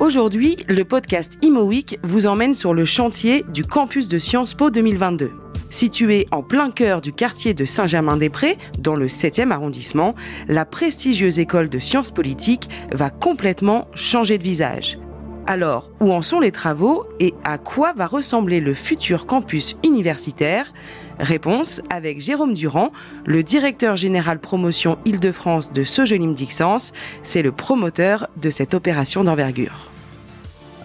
Aujourd'hui, le podcast Imo Week vous emmène sur le chantier du campus de Sciences Po 2022. Situé en plein cœur du quartier de Saint-Germain-des-Prés, dans le 7e arrondissement, la prestigieuse école de sciences politiques va complètement changer de visage. Alors, où en sont les travaux et à quoi va ressembler le futur campus universitaire ? Réponse avec Jérôme Durand, le directeur général promotion Île-de-France de Sogelim Dixence. C'est le promoteur de cette opération d'envergure.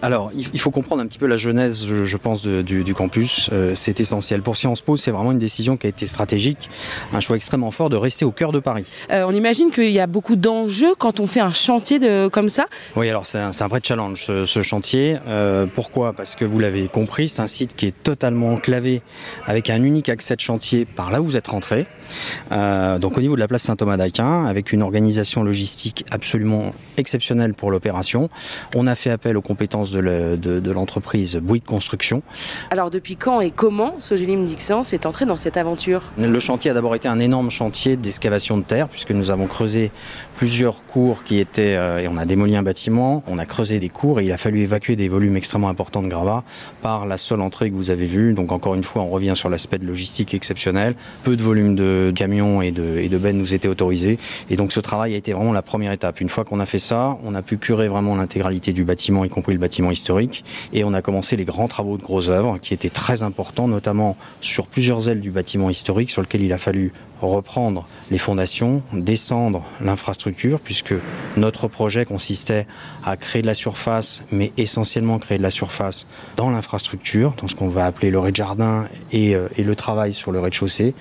Alors, il faut comprendre un petit peu la genèse, je pense, du campus. C'est essentiel. Pour Sciences Po, c'est vraiment une décision qui a été stratégique, un choix extrêmement fort de rester au cœur de Paris. On imagine qu'il y a beaucoup d'enjeux quand on fait un chantier comme ça. Oui, alors c'est un vrai challenge, ce chantier. Pourquoi ? Parce que vous l'avez compris, c'est un site qui est totalement enclavé, avec un unique accès de chantier par là où vous êtes rentré. Donc au niveau de la place Saint-Thomas d'Aquin, avec une organisation logistique absolument exceptionnelle pour l'opération. On a fait appel aux compétences de l'entreprise Bouygues Construction. Alors depuis quand et comment Sogelim Dixence est entré dans cette aventure ? Le chantier a d'abord été un énorme chantier d'excavation de terre, puisque nous avons creusé plusieurs cours qui étaient, et on a démoli un bâtiment, on a creusé des cours et il a fallu évacuer des volumes extrêmement importants de gravats par la seule entrée que vous avez vue. Donc encore une fois, on revient sur l'aspect de logistique exceptionnel. Peu de volume de camions et de bennes nous étaient autorisés. Et donc ce travail a été vraiment la première étape. Une fois qu'on a fait ça, on a pu curer vraiment l'intégralité du bâtiment, y compris le bâtiment historique. Et on a commencé les grands travaux de grosses œuvres qui étaient très importants, notamment sur plusieurs ailes du bâtiment historique sur lequel il a fallu reprendre les fondations, descendre l'infrastructure, puisque notre projet consistait à créer de la surface, mais essentiellement créer de la surface dans l'infrastructure, dans ce qu'on va appeler le rez-de-jardin et le travail sur le rez-de-chaussée.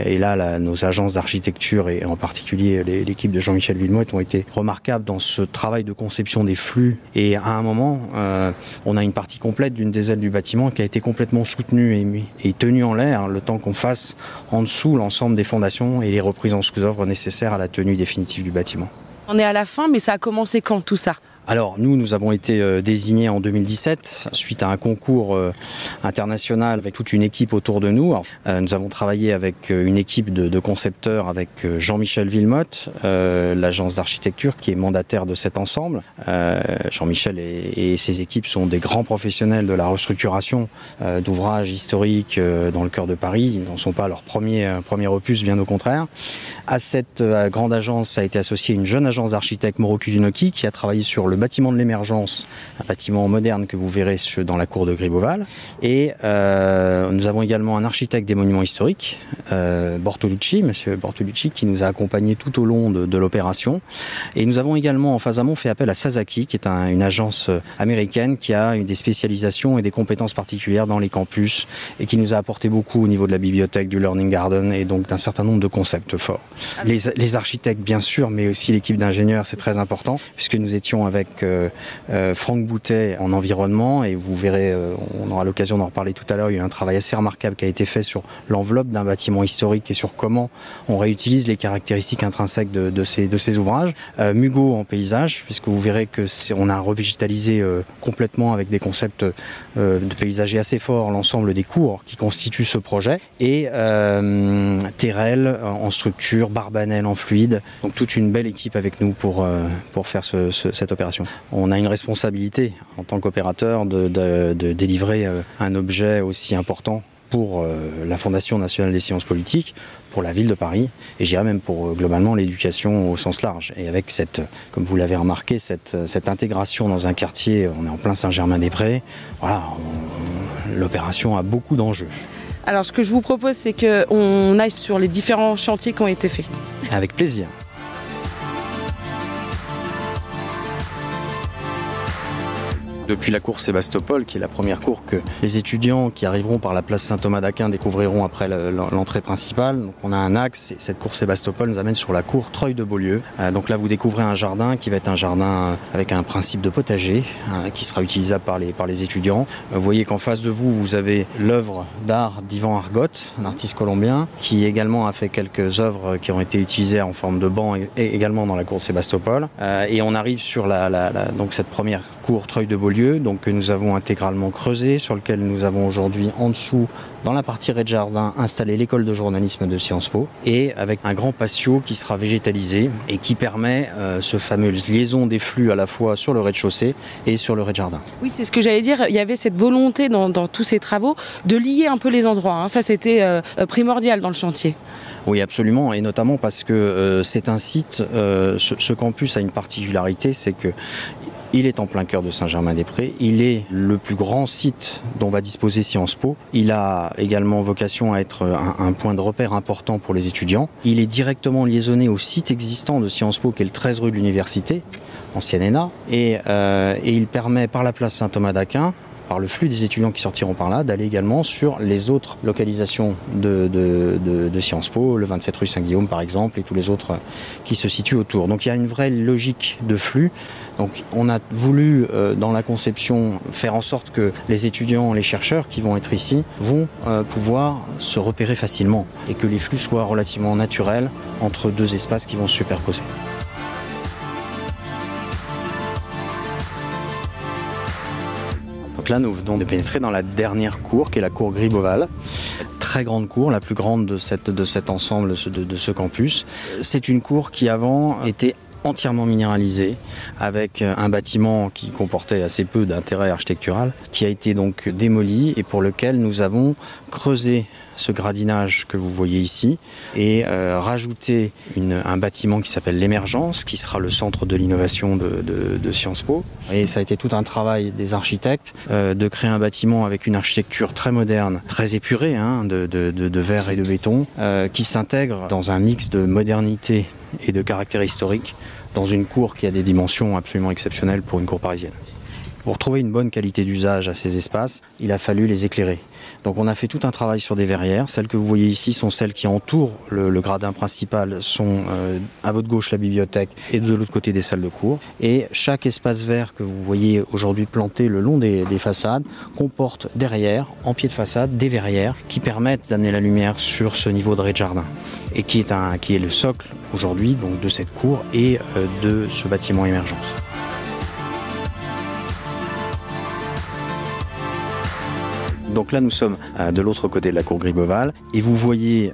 Et là, nos agences d'architecture et en particulier l'équipe de Jean-Michel Villemotte ont été remarquables dans ce travail de conception des flux. Et à un moment, on a une partie complète d'une des ailes du bâtiment qui a été complètement soutenue et tenue en l'air, le temps qu'on fasse en dessous l'ensemble des fondations et les reprises en sous-œuvre nécessaires à la tenue définitive du bâtiment. On est à la fin, mais ça a commencé quand tout ça ? Alors nous avons été désignés en 2017 suite à un concours international avec toute une équipe autour de nous. Alors, nous avons travaillé avec une équipe de concepteurs avec Jean-Michel Villemotte, l'agence d'architecture qui est mandataire de cet ensemble. Jean-Michel et ses équipes sont des grands professionnels de la restructuration d'ouvrages historiques dans le cœur de Paris. Ils n'en sont pas leur premier opus, bien au contraire. À cette grande agence a été associée une jeune agence d'architectes Moro Kusunoki qui a travaillé sur le bâtiment de l'émergence, un bâtiment moderne que vous verrez dans la cour de Gribeauval. Et nous avons également un architecte des monuments historiques, Bortolucci, monsieur Bortolucci, qui nous a accompagnés tout au long de l'opération. Et nous avons également en phase amont fait appel à Sasaki, qui est une agence américaine qui a des spécialisations et des compétences particulières dans les campus et qui nous a apporté beaucoup au niveau de la bibliothèque, du Learning Garden et donc d'un certain nombre de concepts forts. Les architectes, bien sûr, mais aussi l'équipe d'ingénieurs, c'est très important, puisque nous étions avec Franck Boutet en environnement et vous verrez, on aura l'occasion d'en reparler tout à l'heure, il y a eu un travail assez remarquable qui a été fait sur l'enveloppe d'un bâtiment historique et sur comment on réutilise les caractéristiques intrinsèques de ces ouvrages. Mugo en paysage, puisque vous verrez que on a revégétalisé complètement avec des concepts de paysager assez forts l'ensemble des cours qui constituent ce projet, et Terrel en structure, Barbanel en fluide, donc toute une belle équipe avec nous pour faire cette opération. On a une responsabilité en tant qu'opérateur de délivrer un objet aussi important pour la Fondation nationale des sciences politiques, pour la ville de Paris, et je dirais même pour globalement l'éducation au sens large. Et avec comme vous l'avez remarqué, cette intégration dans un quartier, on est en plein Saint-Germain-des-Prés, voilà, l'opération a beaucoup d'enjeux. Alors ce que je vous propose, c'est qu'on aille sur les différents chantiers qui ont été faits. Avec plaisir. Depuis la cour Sébastopol, qui est la première cour que les étudiants qui arriveront par la place Saint-Thomas d'Aquin découvriront après l'entrée principale. Donc on a un axe, et cette cour Sébastopol nous amène sur la cour Treuil de Beaulieu. Donc là vous découvrez un jardin qui va être un jardin avec un principe de potager, qui sera utilisable par les étudiants. Vous voyez qu'en face de vous, vous avez l'œuvre d'art d'Ivan Argote, un artiste colombien, qui également a fait quelques œuvres qui ont été utilisées en forme de banc et également dans la cour Sébastopol. Et on arrive sur donc cette première cour Treuil de Beaulieu, lieu, donc que nous avons intégralement creusé, sur lequel nous avons aujourd'hui en dessous, dans la partie rez-de-jardin, installé l'école de journalisme de Sciences Po, et avec un grand patio qui sera végétalisé et qui permet ce fameuse liaison des flux à la fois sur le rez-de-chaussée et sur le rez-de-jardin. Oui, c'est ce que j'allais dire. Il y avait cette volonté dans tous ces travaux de lier un peu les endroits, hein. Ça, c'était primordial dans le chantier. Oui, absolument, et notamment parce que c'est un site, ce campus a une particularité, c'est que il est en plein cœur de Saint-Germain-des-Prés. Il est le plus grand site dont va disposer Sciences Po. Il a également vocation à être un point de repère important pour les étudiants. Il est directement liaisonné au site existant de Sciences Po, qui est le 13 rue de l'Université, ancienne ENA, et il permet par la place Saint-Thomas d'Aquin, par le flux des étudiants qui sortiront par là, d'aller également sur les autres localisations de Sciences Po, le 27 rue Saint-Guillaume par exemple, et tous les autres qui se situent autour. Donc il y a une vraie logique de flux. Donc on a voulu, dans la conception, faire en sorte que les étudiants, les chercheurs qui vont être ici, vont pouvoir se repérer facilement et que les flux soient relativement naturels entre deux espaces qui vont se superposer. Donc là, nous venons de pénétrer dans la dernière cour, qui est la cour Gribeauval. Très grande cour, la plus grande de cet ensemble, de ce campus. C'est une cour qui avant était entièrement minéralisée, avec un bâtiment qui comportait assez peu d'intérêt architectural, qui a été donc démoli et pour lequel nous avons creusé ce gradinage que vous voyez ici et rajouté un bâtiment qui s'appelle l'Émergence, qui sera le centre de l'innovation de Sciences Po. Et ça a été tout un travail des architectes de créer un bâtiment avec une architecture très moderne, très épurée, hein, de verre et de béton, qui s'intègre dans un mix de modernité et de caractère historique dans une cour qui a des dimensions absolument exceptionnelles pour une cour parisienne. Pour trouver une bonne qualité d'usage à ces espaces, il a fallu les éclairer. Donc on a fait tout un travail sur des verrières. Celles que vous voyez ici sont celles qui entourent le gradin principal, sont à votre gauche la bibliothèque et de l'autre côté des salles de cours. Et chaque espace vert que vous voyez aujourd'hui planté le long des façades comporte derrière, en pied de façade, des verrières qui permettent d'amener la lumière sur ce niveau de rez-de-jardin et qui est le socle aujourd'hui donc de cette cour et de ce bâtiment Émergence. Donc là, nous sommes de l'autre côté de la cour Gribeauval et vous voyez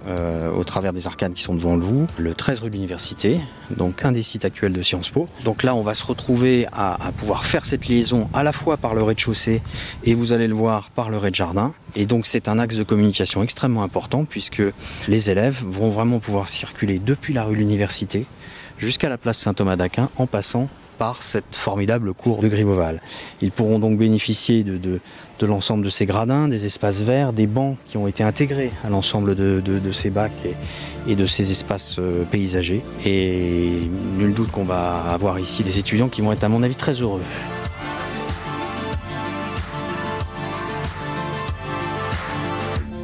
au travers des arcades qui sont devant vous le 13 rue de l'Université, donc un des sites actuels de Sciences Po. Donc là, on va se retrouver à pouvoir faire cette liaison à la fois par le rez-de-chaussée et vous allez le voir par le rez-de-jardin. Et donc c'est un axe de communication extrêmement important puisque les élèves vont vraiment pouvoir circuler depuis la rue de l'Université jusqu'à la place Saint-Thomas d'Aquin en passant par cette formidable cour de Gribeauval. Ils pourront donc bénéficier de l'ensemble de ces gradins, des espaces verts, des bancs qui ont été intégrés à l'ensemble de ces bacs et de ces espaces paysagers. Et nul doute qu'on va avoir ici des étudiants qui vont être à mon avis très heureux.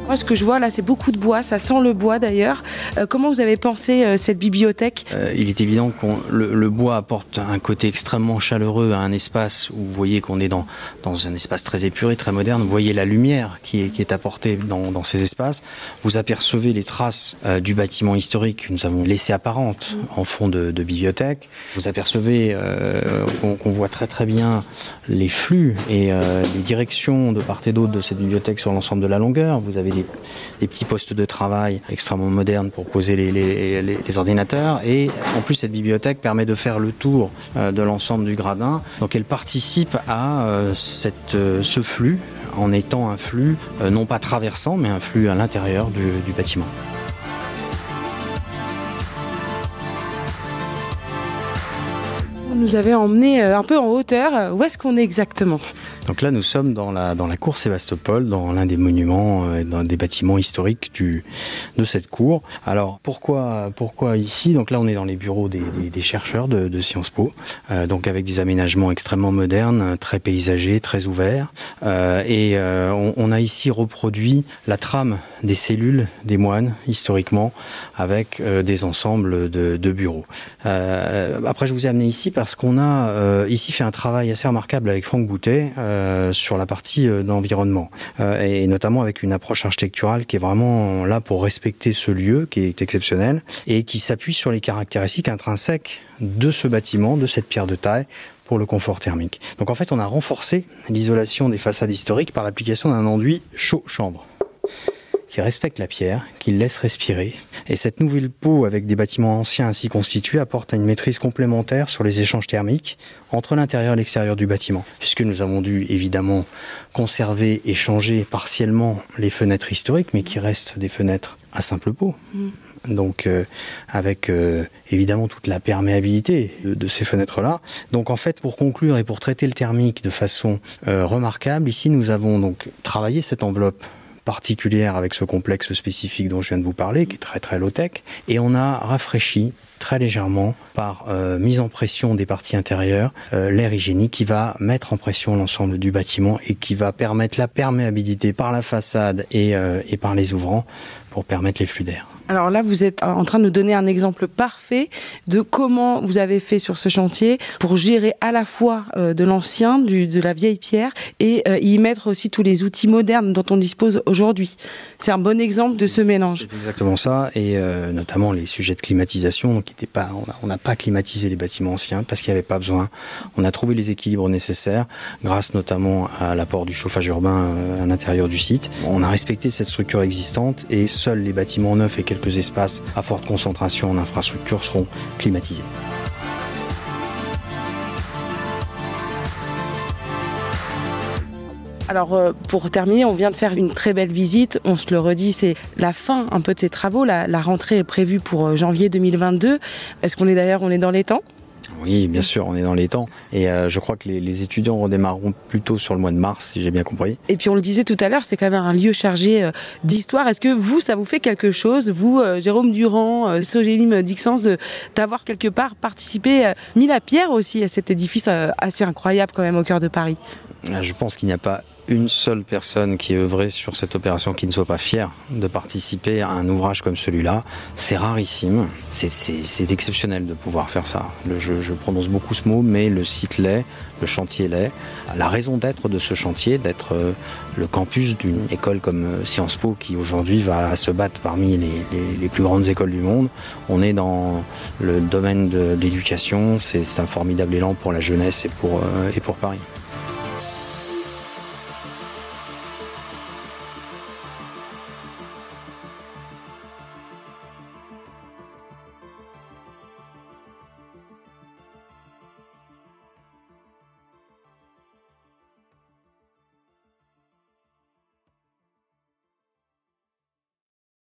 Moi, ce que je vois là, c'est beaucoup de bois, ça sent le bois d'ailleurs. Comment vous avez pensé cette bibliothèque ? Il est évident que le bois apporte un côté extrêmement chaleureux à un espace où vous voyez qu'on est dans un espace très épuré, très moderne. Vous voyez la lumière qui est apportée dans ces espaces. Vous apercevez les traces du bâtiment historique que nous avons laissé apparente en fond de bibliothèque. Vous apercevez qu'on voit très très bien les flux et les directions de part et d'autre de cette bibliothèque sur l'ensemble de la longueur. Vous avez des petits postes de travail extrêmement modernes pour poser les ordinateurs et en plus cette bibliothèque permet de faire le tour de l'ensemble du gradin. Donc elle participe à ce flux en étant un flux non pas traversant mais un flux à l'intérieur du bâtiment. Vous nous avez emmené un peu en hauteur. Où est-ce qu'on est exactement ? Donc là, nous sommes dans la cour Sébastopol, dans l'un des monuments, dans des bâtiments historiques de cette cour. Alors pourquoi ici ? Donc là, on est dans les bureaux des chercheurs de Sciences Po, donc avec des aménagements extrêmement modernes, très paysagers, très ouverts. On a ici reproduit la trame des cellules des moines historiquement, avec des ensembles de bureaux. Après, je vous ai amené ici parce qu'on a ici fait un travail assez remarquable avec Franck Boutet sur la partie d'environnement et notamment avec une approche architecturale qui est vraiment là pour respecter ce lieu qui est exceptionnel et qui s'appuie sur les caractéristiques intrinsèques de ce bâtiment, de cette pierre de taille, pour le confort thermique. Donc en fait, on a renforcé l'isolation des façades historiques par l'application d'un enduit chaud-chambre qui respecte la pierre, qui le laisse respirer. Et cette nouvelle peau avec des bâtiments anciens ainsi constitués apporte une maîtrise complémentaire sur les échanges thermiques entre l'intérieur et l'extérieur du bâtiment. Puisque nous avons dû évidemment conserver et changer partiellement les fenêtres historiques, mais qui restent des fenêtres à simple peau. Donc avec évidemment toute la perméabilité de ces fenêtres-là. Donc en fait, pour conclure et pour traiter le thermique de façon remarquable, ici nous avons donc travaillé cette enveloppe particulière avec ce complexe spécifique dont je viens de vous parler, qui est très très low-tech, et on a rafraîchi très légèrement par mise en pression des parties intérieures, l'air hygiénique qui va mettre en pression l'ensemble du bâtiment et qui va permettre la perméabilité par la façade et par les ouvrants pour permettre les flux d'air. Alors là, vous êtes en train de nous donner un exemple parfait de comment vous avez fait sur ce chantier pour gérer à la fois de l'ancien, de la vieille pierre et y mettre aussi tous les outils modernes dont on dispose aujourd'hui. C'est un bon exemple de ce mélange. C'est exactement ça, et notamment les sujets de climatisation. Donc, on n'a pas climatisé les bâtiments anciens parce qu'il n'y avait pas besoin. On a trouvé les équilibres nécessaires grâce notamment à l'apport du chauffage urbain à l'intérieur du site. On a respecté cette structure existante et seuls les bâtiments neufs et quelques espaces à forte concentration en infrastructure seront climatisés. Alors pour terminer, on vient de faire une très belle visite, on se le redit, c'est la fin un peu de ces travaux, la rentrée est prévue pour janvier 2022. Est-ce qu'on est dans les temps ? Oui, bien sûr, on est dans les temps. Et je crois que les étudiants redémarreront plutôt sur le mois de mars, si j'ai bien compris. Et puis on le disait tout à l'heure, c'est quand même un lieu chargé d'histoire. Est-ce que vous, ça vous fait quelque chose, vous, Jérôme Durand, Sogélim Dixence, d'avoir quelque part participé, mis la pierre aussi à cet édifice assez incroyable quand même au cœur de Paris ? Je pense qu'il n'y a pas une seule personne qui est œuvrée sur cette opération qui ne soit pas fière de participer à un ouvrage comme celui-là. C'est rarissime, c'est exceptionnel de pouvoir faire ça. Je prononce beaucoup ce mot, mais le site l'est, le chantier l'est. La raison d'être de ce chantier, d'être le campus d'une école comme Sciences Po qui aujourd'hui va se battre parmi les plus grandes écoles du monde. On est dans le domaine de l'éducation, c'est un formidable élan pour la jeunesse et pour Paris.